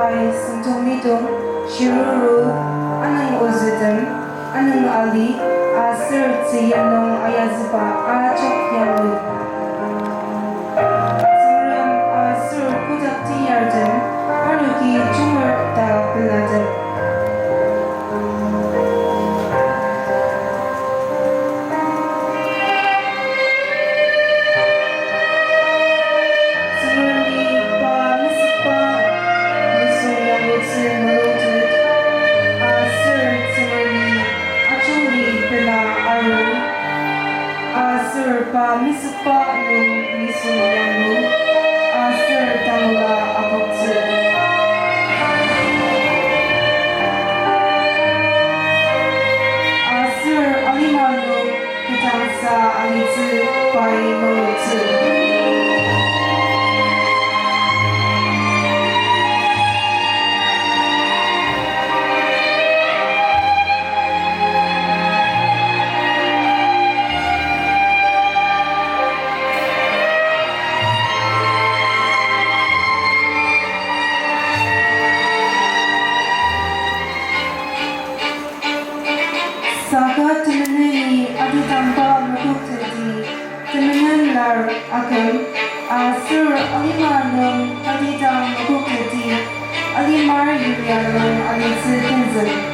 ay sentong shiruru anang uzitem anang ali asir tiyanong ayazipa achok yalu Suram asur kudak tiyarden aruki chumar ta piladem Pa mispa nung misuyanu asir tangla abotsu asir alimanu kitangsa alitsu pai molotsu Saka temenani adi tanpa mukutati temenan lar akan asur alimanum adi tang mukutati alimar yulianum alitsu tenzen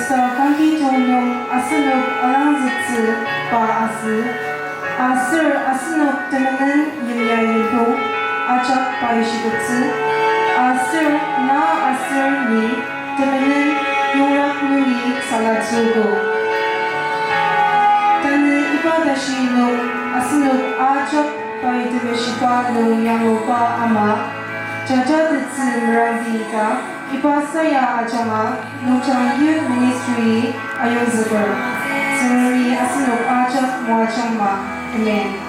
sa pangkitonyong asunod alangzitsu paasi, asir asunod temenan yimyayudo, ajak paishigutsu, asir na asir ni temenan yurak nuri salatsugo. Tani ibadashi no asunod ajak paidubeshipa no yangopa ama, jajaditsu mrazika, Ipasaya Ajama, Nujang Youth Ministry, Ayozabur. Sumari Asunok Ajak Mwachangma. Amen.